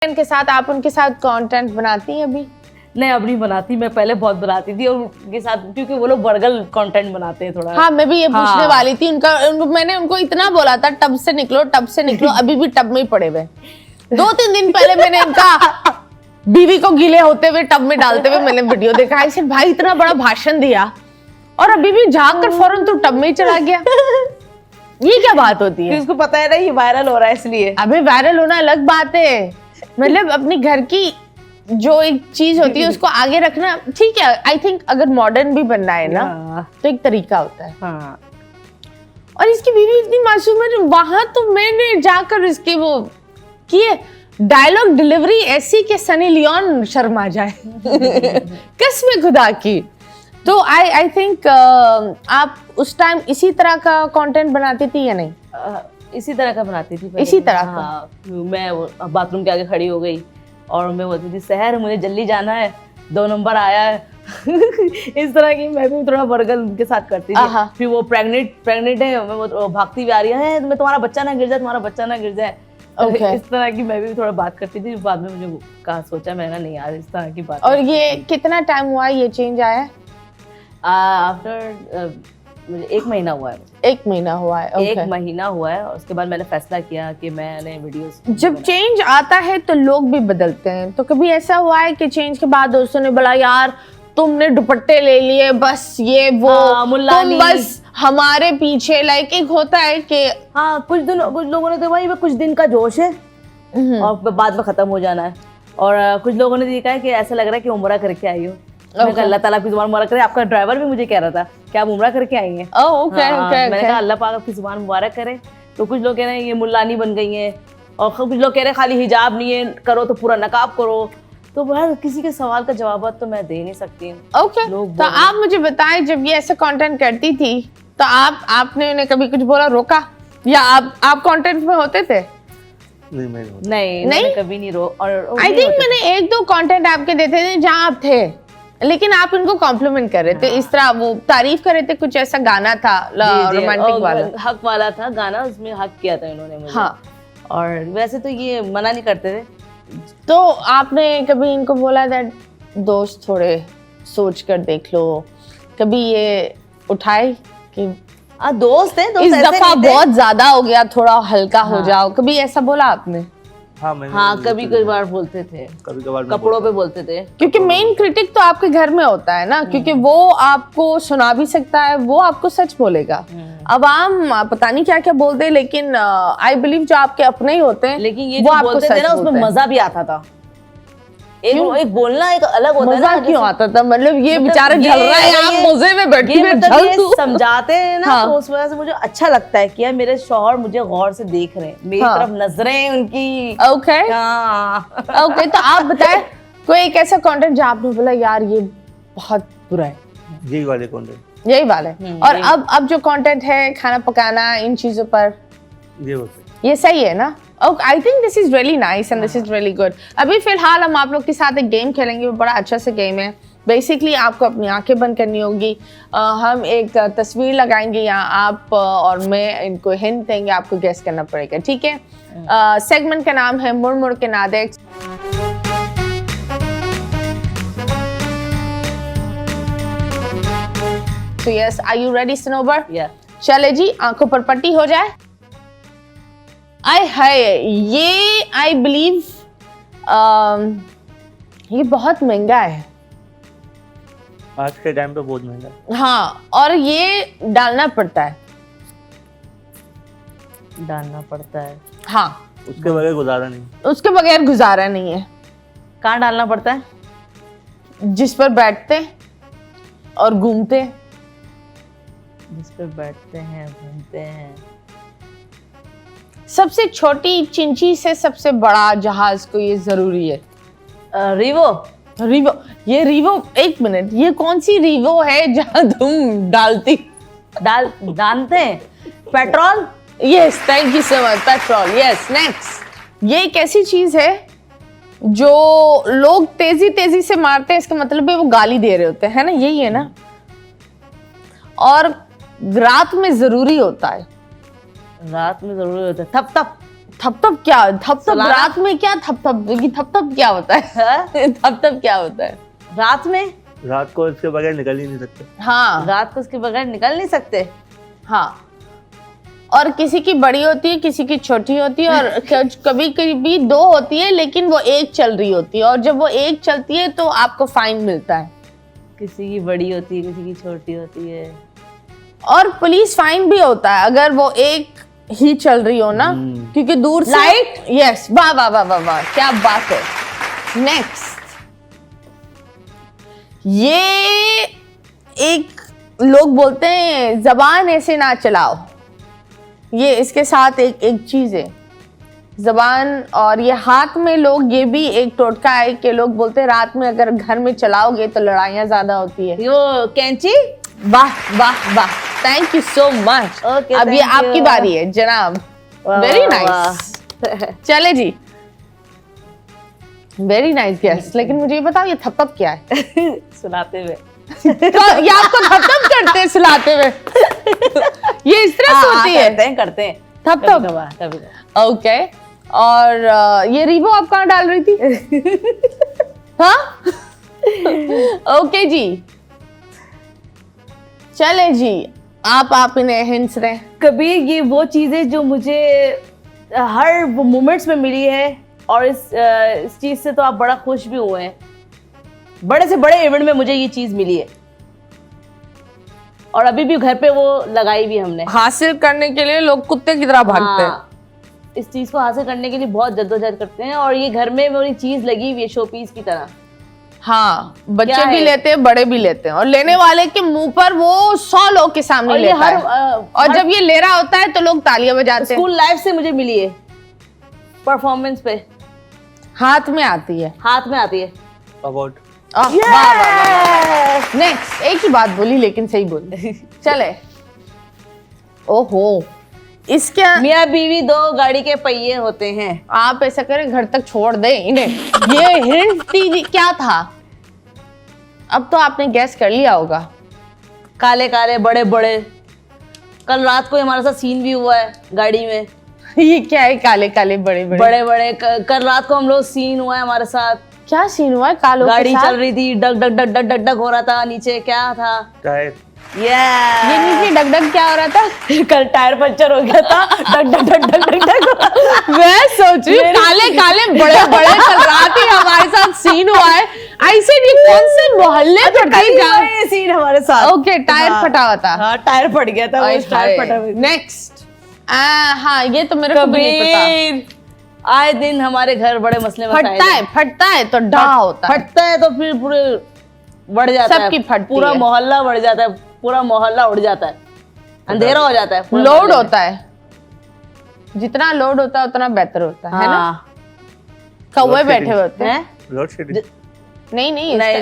के साथ आप उनके साथ कंटेंट बनाती हैं अभी? नहीं, अब नहीं बनाती। मैं पहले बहुत बनाती थी और उनके साथ, क्योंकि वो लोग बर्गल कंटेंट बनाते हैं थोड़ा। हाँ, मैं भी ये पूछने वाली थी। मैंने उनको इतना बोला था टब से निकलो, अभी भी टब में ही पड़े हुए। 2-3 दिन पहले मैंने इनका बीवी को गीले होते हुए टब में डालते हुए मैंने वीडियो देखा। ऐसे भाई इतना बड़ा भाषण दिया और अभी भी झाँक कर फौरन तो टब में ही चला गया। ये क्या बात होती है? उसको पता है ना ये वायरल हो रहा है इसलिए। अबे वायरल होना अलग बात है, मतलब अपने घर की जो एक चीज होती है उसको आगे रखना ठीक है। आई थिंक अगर मॉडर्न भी बनना है ना तो एक तरीका होता है। हाँ। और इसकी बीवी इतनी मासूम है, वहां तो मैंने जाकर इसकी वो किए डायलॉग डिलीवरी ऐसी कि सनी लियोन शर्मा जाए। कसम खुदा की। तो आई थिंक आप उस टाइम इसी तरह का कंटेंट बनाती थी या नहीं? इसी तरह का बनाती थी पहले। इसी तरह का? हाँ, मैं बाथरूम के आगे खड़ी हो गई और मैं बोलती थी सहर मुझे जल्दी जाना है, 2 नंबर आया है। इस तरह की मैं भी थोड़ा बर्गल उनके साथ करती थी। फिर वो प्रेग्नेंट है, वो भागती भी आ रही है, मैं तुम्हारा बच्चा ना गिर जाए। Okay. इस तरह की मैं भी थोड़ा बात करती थी। बाद में मुझे कहा सोचा मैंने नहीं यार इस तरह की बात। और ये कितना टाइम हुआ ये चेंज आया? आफ्टर मुझे 1 महीना हुआ है। 1 महीना हुआ है। okay. 1 महीना हुआ है। उसके बाद मैंने फैसला किया कि मैंने वीडियोस। जब चेंज आता है तो लोग भी बदलते हैं। तो कभी ऐसा हुआ है कि चेंज के बाद दोस्तों ने बोला यार तुमने दुपट्टे ले लिए, बस ये वो तुम बस हमारे पीछे, लाइक एक होता है कि हाँ कुछ लोगों ने तो भाई कुछ दिन का जोश है और बाद में खत्म हो जाना है। और कुछ लोगों ने देखा है कि ऐसा लग रहा है कि उम्रा करके आई हो। अल्लाह ताला आपकी जुबान मुबारक करे। आपका ड्राइवर भी मुझे कह रहा था कि आप उम्रा करके आई हैं। मैंने कहा अल्लाह पाक आपकी जुबान मुबारक करे। तो कुछ लोग कह रहे हैं ये मुल्लानी बन गई हैं और कुछ लोग कह रहे हैं खाली हिजाब नहीं है करो तो पूरा नकाब करो। तो यार किसी के सवाल का जवाब तो मैं दे नहीं सकती। ओके तो आप मुझे बताएं, जब ये ऐसा कंटेंट करती थी तो आपने उन्हें कभी कुछ बोला, रोका, या आप कंटेंट में होते थे? नहीं कभी नहीं आई थिंक मैंने 1-2 कंटेंट आपके देखे थे जहाँ आप थे लेकिन आप इनको कॉम्प्लीमेंट कर रहे थे। इस तरह वो तारीफ कर रहे थे। कुछ ऐसा गाना था रोमांटिक वाला, हक वाला था गाना, उसमें हक किया था इन्होंने मुझे। हाँ। और वैसे तो ये मना नहीं करते थे। तो आपने कभी इनको बोला दैट दोस्त थोड़े सोच कर देख लो, कभी ये उठाए कि दोस्त है इस दफा बहुत ज्यादा हो गया, थोड़ा हल्का हो जाओ, कभी ऐसा बोला आपने? हाँ कभी बार बोलते थे, कभी कभार कपड़ों पे बोलते थे। क्योंकि मेन क्रिटिक तो आपके घर में होता है ना, क्योंकि वो आपको सुना भी सकता है, वो आपको सच बोलेगा। अब आम पता नहीं क्या क्या बोलते हैं, लेकिन आई बिलीव जो आपके अपने ही होते हैं, लेकिन ये जो बोलते थे ना उसमें मजा भी आता था। एक बोलना एक अलग होता है ना। मजा क्यों आता था? मतलब ये बेचारा जल रहा है, आप मजे में बैठी हुई समझाते हैं ना। तो उस वजह से मुझे अच्छा लगता है कि यार मेरे शौहर मुझे गौर से देख रहे हैं, मेरी तरफ नजरें उनकी। ओके ओके तो आप बताएं कोई एक ऐसा कंटेंट जहाँ आपने बोला यार ये बहुत बुरा है? यही वाले कंटेंट, यही वाले। और अब जो कंटेंट है खाना पकाना इन चीजों पर, ये सही है ना? I think this is really nice and this is really good. अभी फिलहाल हम आप लोग के साथ एक गेम खेलेंगे, वो बड़ा अच्छा सा गेम है। बेसिकली आपको अपनी आंखें बंद करनी होगी, हम एक तस्वीर लगाएंगे यहाँ, आप और मैं इनको हिंट देंगे, आपको गेस करना पड़ेगा, ठीक है? सेगमेंट का नाम है मुड़ मुड़ के ना देख। So yes, are you ready Sanobar? Yeah. चले जी, आंखों पर पट्टी हो जाए। आय हाय, ये आई बिलीव ये बहुत महंगा है आज के टाइम पे, बहुत महंगा। हाँ, और ये डालना पड़ता है। हाँ, उसके बगैर गुजारा नहीं। उसके बगैर गुजारा नहीं है। कहाँ डालना पड़ता है? जिस पर बैठते और घूमते। जिस पर बैठते हैं घूमते हैं। सबसे छोटी चिंची से सबसे बड़ा जहाज को ये जरूरी है। रिवो। ये रिवो, एक मिनट, ये कौन सी रिवो है जहाँ तुम डालते हैं? Petrol. Yes, thank you so much, petrol. Yes, next. ये एक ऐसी चीज है जो लोग तेजी तेजी से मारते हैं, इसका मतलब है वो गाली दे रहे होते हैं ना, यही है ना? और रात में जरूरी होता है। रात में जरूरी होता है। थप थप क्या, थप सुलाना? रात में क्या थप क्या होता है? थप क्या होता है रात में? रात को इसके बगैर निकल ही नहीं सकते। हाँ रात को उसके बगैर निकल नहीं सकते। हाँ, और किसी की बड़ी होती है, किसी की छोटी होती है, और कभी कभी 2 होती है लेकिन वो एक चल रही होती है, और जब वो एक चलती है तो आपको फाइन मिलता है। किसी की बड़ी होती है, किसी की छोटी होती है। और पुलिस फाइन भी होता है अगर वो एक ही चल रही हो ना, क्योंकि दूर से लाइट? यस, वाह वाह वाह वाह वाह, क्या बात है। नेक्स्ट, ये एक लोग बोलते हैं जबान ऐसे ना चलाओ, ये इसके साथ एक चीज है जबान, और ये हाथ में लोग, ये भी एक टोटका है कि लोग बोलते हैं रात में अगर घर में चलाओगे तो लड़ाइयाँ ज्यादा होती है। वो कैंची? वाह वाह वाह, thank you so much. Okay, अब ये thank आपकी you. बारी है जनाब। वाह, वेरी वाह, नाइस, चले जी, वेरी नाइस गेस। लेकिन मुझे ये बताओ, ये थप क्या है? सुनाते हुए। तो ये आपको थप करते हैं सुलाते हुए? ये इस तरह से होती है? करते हैं थप कभी। ओके, और ये रीबो आप कहाँ डाल रही थी? हाँ, ओके जी, चले जी, आप इन्हें हिंट्स दें। कभी ये वो चीजें जो मुझे हर मोमेंट्स में मिली है, और इस चीज से तो आप बड़ा खुश भी हुए हैं। बड़े से बड़े इवेंट में मुझे ये चीज मिली है, और अभी भी घर पे वो लगाई भी हमने। हासिल करने के लिए लोग कुत्ते की तरह भागते हैं। हाँ, इस चीज को हासिल करने के लिए बहुत जद्दोजहद करते हैं, और ये घर में मेरी चीज लगी हुई है शो पीस की तरह। हाँ, बच्चे क्या भी है? लेते हैं, बड़े भी लेते हैं, और लेने वाले के मुंह पर वो 100 लोग के सामने और ये लेता हर है। और जब ये ले रहा होता है तो लोग तालियां बजाते हैं। स्कूल लाइफ से मुझे मिली है, परफॉर्मेंस पे हाथ में आती है। हाथ में आती है। अवार्ड। नेक्स्ट, एक ही बात बोली लेकिन सही बोली। चले, ओहो, इसके मियाँ बीवी 2 गाड़ी के पहिए होते हैं। आप ऐसा करें, घर तक छोड़ दे इन्हें। ये हिंट दीजिए क्या था? अब तो आपने गैस कर लिया होगा। काले काले बड़े बड़े, कल रात को हमारे साथ सीन भी हुआ है गाड़ी में। ये क्या है, काले काले बड़े बड़े? बड़े बड़े कल रात को हम लोग सीन हुआ है हमारे साथ। क्या सीन हुआ है? कालों के गाड़ी साथ? चल रही थी, डग डग डग डग डग डग हो रहा था नीचे। क्या था? टायर। ये नीचे डग डग क्या हो रहा था? कल टायर पंचर हो गया था। डग डग डग डग डग डग। मैं सोच रही हूँ काले काले बड़े बड़े, कल रात ही हमारे साथ सीन हुआ है। ऐसे ये कौन से मोहल्ले पड़ते हैं? ये सीन हमारे साथ। ओके, टायर फटा हुआ था। हाँ, टायर फट गया था। वो टायर फटा हुआ था। नेक्स्ट, हाँ, ये तो मेरे को भी नहीं पता। कबीर, आए दिन हमारे घर बड़े मसले मसाइल फटता है तो डा होता है। फटता है तो फिर पूरे बढ़ जाता है, सबकी फटती पूरा है। मोहल्ला बढ़ जाता है, पूरा मोहल्ला उड़ जाता है, अंधेरा हो जाता है। पूरे लोड मोहल्ले में। होता है, जितना लोड होता है उतना बेहतर होता है ना? हाँ। कौवे बैठे होते हैं। Load shedding. नहीं, नहीं,